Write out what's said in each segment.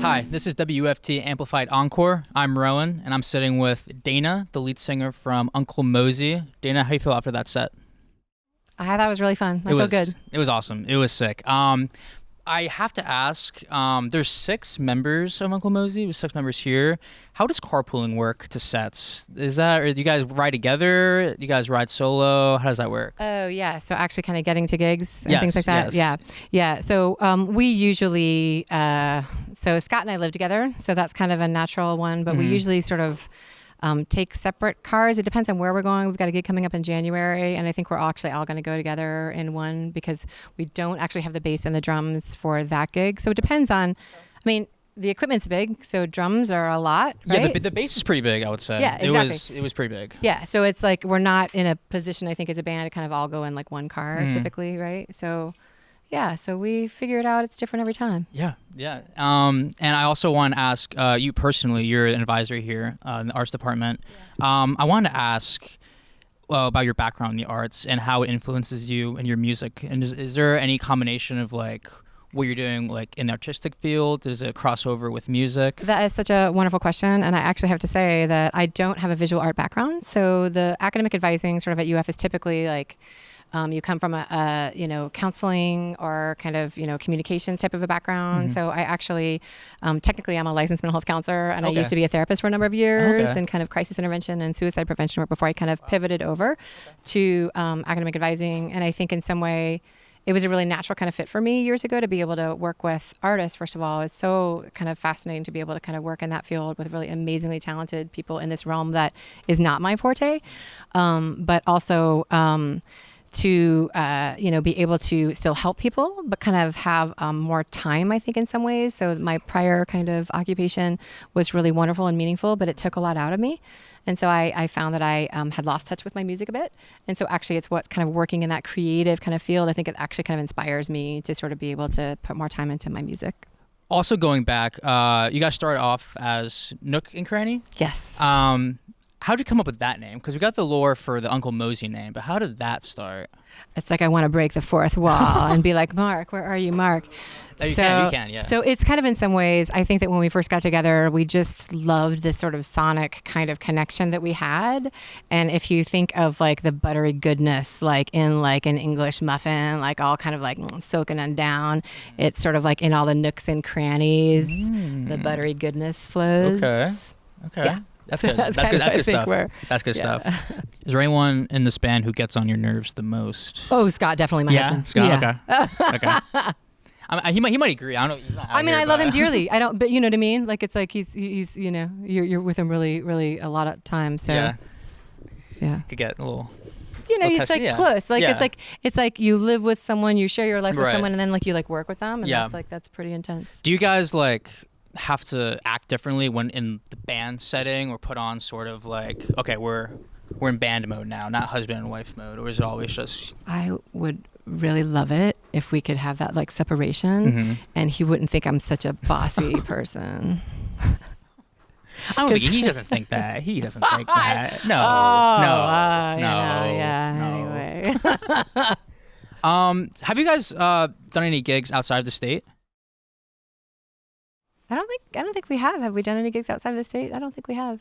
Hi, this is WUFT Amplified Encore. I'm Rowan, and I'm sitting with Dana, the lead singer from Uncle Mosie. Dana, how do you feel after that set? I thought it was really fun. I felt good. It was awesome. It was sick. I have to ask, there's 6 members of Uncle Mosie. There's 6 members here. How does carpooling work to sets? Or do you guys ride together? Do you guys ride solo? How does that work? Oh, yeah. So actually kind of getting to gigs and things like that. Yes. Yeah. So we usually, so Scott and I live together. So that's kind of a natural one. But we usually sort of take separate cars. It depends on where we're going. We've got a gig coming up in January, and I think we're actually all going to go together in one because we don't actually have the bass and the drums for that gig. So it depends on, I mean, the equipment's big, so drums are a lot, right? Yeah, the bass is pretty big, I would say. Yeah, exactly. It was pretty big. Yeah, so it's like we're not in a position, I think, as a band to kind of all go in like one car typically, right? So yeah, so we figure it out. It's different every time. Yeah. And I also want to ask you personally, you're an advisor here in the arts department. Yeah. I wanted to ask about your background in the arts and how it influences you and your music. And is there any combination of like what you're doing like in the artistic field? Does it cross over with music? That is such a wonderful question. And I actually have to say that I don't have a visual art background. So the academic advising sort of at UF is typically like, you come from a counseling or kind of, communications type of a background. So I actually, technically I'm a licensed mental health counselor, and I used to be a therapist for a number of years and kind of crisis intervention and suicide prevention work before I kind of pivoted over to academic advising. And I think in some way it was a really natural kind of fit for me years ago to be able to work with artists. First of all, it's so kind of fascinating to be able to kind of work in that field with really amazingly talented people in this realm that is not my forte, but also to be able to still help people, but kind of have more time, I think, in some ways. So my prior kind of occupation was really wonderful and meaningful, but it took a lot out of me. And so I found that I had lost touch with my music a bit. And so actually it's what kind of working in that creative kind of field, I think it actually kind of inspires me to sort of be able to put more time into my music. Also going back, you guys started off as Nook and Cranny? Yes. How'd you come up with that name? Because we got the lore for the Uncle Mosie name, but how did that start? It's like I want to break the fourth wall and be like, Mark, where are you, Mark? You can, yeah. So it's kind of in some ways, I think that when we first got together, we just loved this sort of sonic kind of connection that we had. And if you think of like the buttery goodness, like in like an English muffin, like all kind of like soaking on down, it's sort of like in all the nooks and crannies, the buttery goodness flows. Okay. Yeah. That's good. That's good stuff. That's good stuff. Is there anyone in this band who gets on your nerves the most? Oh, Scott, definitely my husband. Scott. Yeah. Okay. He might agree. I don't know. He's not I love him dearly. But you know what I mean? Like it's like he's you're with him really, really a lot of times. So yeah. Could get a little. It's like close. Like it's like you live with someone, you share your life with someone, and then like you like work with them, and that's pretty intense. Do you guys like have to act differently when in the band setting, or put on sort of like, okay, we're in band mode now, not husband and wife mode, or is it always just? I would really love it if we could have that like separation, and he wouldn't think I'm such a bossy person. I don't think he doesn't think that. He doesn't think that. No. Anyway. Have you guys done any gigs outside of the state? I don't think we have. Have we done any gigs outside of the state? I don't think we have.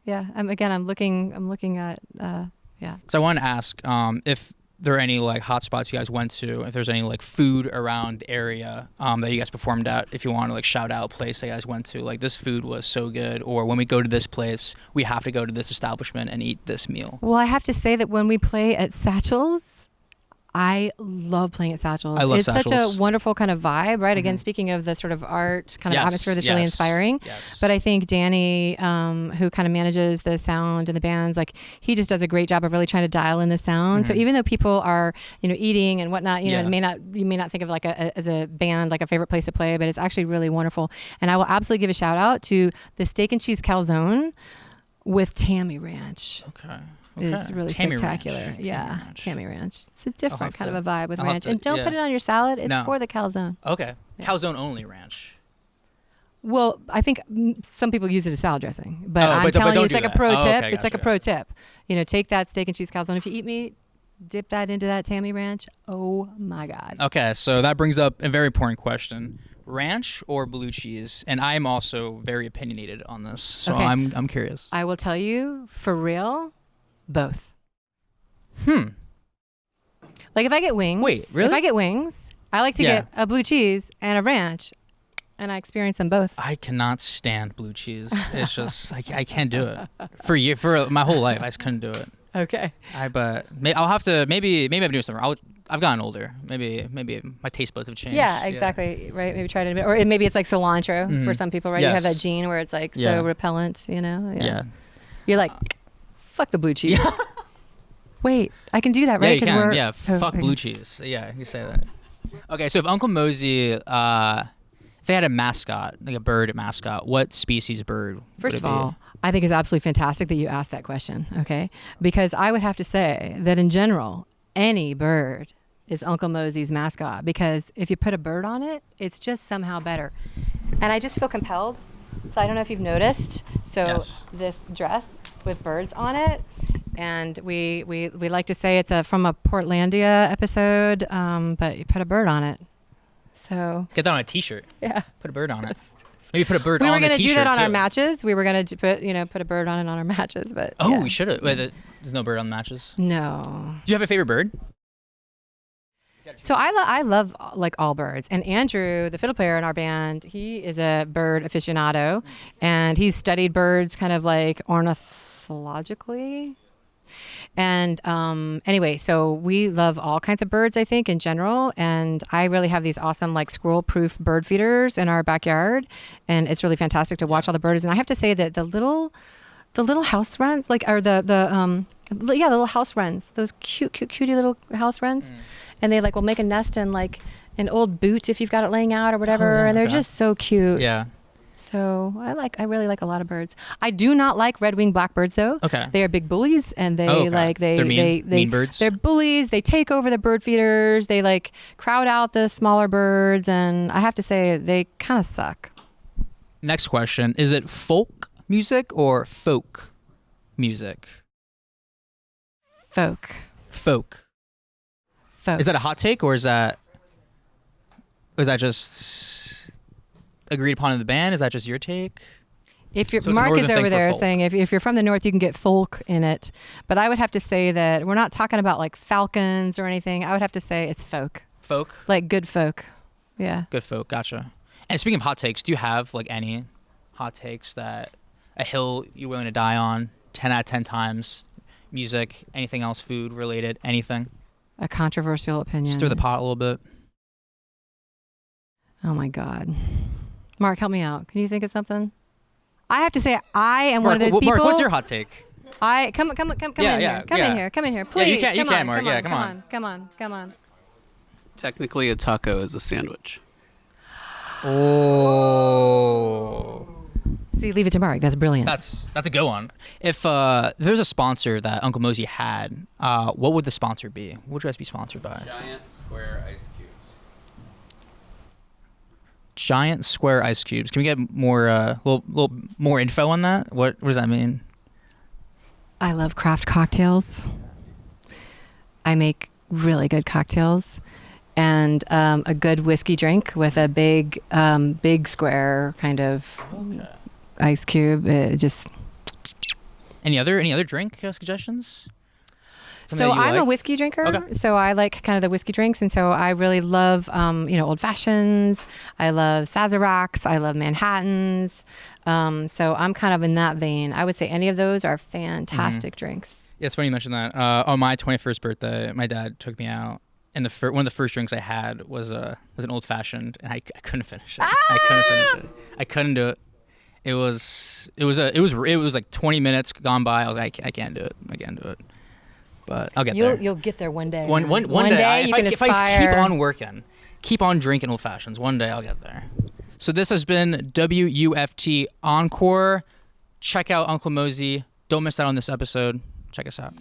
Yeah. I'm looking at. Because I wanted to ask if there are any like hot spots you guys went to. If there's any like food around the area that you guys performed at. If you want to like shout out a place that you guys went to, like this food was so good, or when we go to this place, we have to go to this establishment and eat this meal. Well, I have to say that when we play at Satchel's, I love playing at Satchel's. It's Satchel's. Such a wonderful kind of vibe, right? Again, speaking of the sort of art kind of atmosphere that's really inspiring. Yes. But I think Danny, who kind of manages the sound and the bands, like he just does a great job of really trying to dial in the sound. So even though people are, eating and whatnot, you may not think of like as a band like a favorite place to play, but it's actually really wonderful. And I will absolutely give a shout out to the steak and cheese calzone with Tammy Ranch. Okay. Is really Tammy spectacular. Ranch. Tammy Ranch. It's a different kind of a vibe with ranch. And don't put it on your salad. It's for the calzone. Okay. Yeah. Calzone only ranch. Well, I think some people use it as salad dressing, but I'm telling you, it's like a pro tip. It's like a pro tip. Take that steak and cheese calzone. If you eat meat, dip that into that Tammy Ranch. Oh my God. Okay, so that brings up a very important question. ranch or blue cheese? And I'm also very opinionated on this, so Okay. I'm curious. I will tell you, for real, both. Like if I get wings. Wait, really? If I get wings, I like to get a blue cheese and a ranch, and I experience them both. I cannot stand blue cheese. It's just I can't do it. For my whole life, I just couldn't do it. Okay. I'll have to maybe I'm doing something. I've gotten older. Maybe my taste buds have changed. Yeah, exactly. Right. Maybe try it a bit, or maybe it's like cilantro for some people, right? Yes. You have that gene where it's like so repellent, you know? Yeah. You're like, fuck the blue cheese. Wait, I can do that, right? Yeah, you can. Yeah, Oh, fuck blue cheese. Yeah, you say that. Okay, so if Uncle Mosie, if they had a mascot, like a bird mascot, what species bird First would of it all, I think it's absolutely fantastic that you asked that question, okay? Because I would have to say that in general, any bird is Uncle Mosie's mascot, because if you put a bird on it, it's just somehow better. And I just feel compelled. So I don't know if you've noticed. So Yes. this dress with birds on it, and we like to say it's from a Portlandia episode, but you put a bird on it. So Get that on a T-shirt. yeah. Put a bird on it. Maybe put a bird We on were the going to T-shirt do that on our too. matches. We were going to put a bird on it on our matches, but Oh, yeah. we should have. There's no bird on the matches. No. Do you have a favorite bird? So I love like all birds. And Andrew, the fiddle player in our band, he is a bird aficionado, and he's studied birds kind of like ornithologically. And anyway, so we love all kinds of birds, I think, in general. And I really have these awesome like squirrel-proof bird feeders in our backyard, and it's really fantastic to watch all the birds. And I have to say that the little house wrens, like, or the little house wrens, those cutie little house wrens, and they like will make a nest in like an old boot if you've got it laying out or whatever, and they're just so cute. Yeah. So I really like a lot of birds. I do not like red-winged blackbirds though. Okay. They are big bullies, and they They're mean birds. They're bullies. They take over the bird feeders. They like crowd out the smaller birds, and I have to say they kind of suck. Next question: is it folk music or folk music? Folk. Is that a hot take, or is that just agreed upon in the band? Is that just your take? If you're, So it's a Mark northern is thing over for there folk. saying if you're from the north, you can get folk in it. But I would have to say that we're not talking about like falcons or anything. I would have to say it's folk, Folk. like good folk. Yeah. Good folk. Gotcha. And speaking of hot takes, do you have like any hot takes that a hill you're willing to die on 10 out of 10 times? Music, anything else, food related, anything? A controversial opinion. Stir the pot a little bit. Oh my God. Mark, help me out. Can you think of something? I have to say I am Mark, one of those people. Mark, what's your hot take? Come in here. Come in here. Please. you can, come on, Mark. Come Yeah, on, come on. Come on. Technically, a taco is a sandwich. Oh. See, leave it to Mark. That's brilliant. That's a good one. If there's a sponsor that Uncle Mosie had, what would the sponsor be? What would you guys be sponsored by? Giant square ice cubes. Giant square ice cubes. Can we get more, little more info on that? What does that mean? I love craft cocktails. I make really good cocktails, and a good whiskey drink with a big square kind of ice cube. Just Any other drink suggestions? Something so that you I'm a like? whiskey drinker. Okay. So I like kind of the whiskey drinks, and so I really love old fashions. I love Sazeracs. I love Manhattans. So I'm kind of in that vein. I would say any of those are fantastic drinks. Yeah, it's funny you mentioned that. On my 21st birthday, my dad took me out, and one of the first drinks I had was an old fashioned, and I couldn't finish it. I couldn't finish it. I couldn't do it. It was like 20 minutes gone by. I was like, I can't do it. But I'll get there. You'll get there one day. One man. day, you can if aspire. I keep on working, keep on drinking old fashions, one day I'll get there. So this has been WUFT Encore. Check out Uncle Mosie. Don't miss out on this episode. Check us out.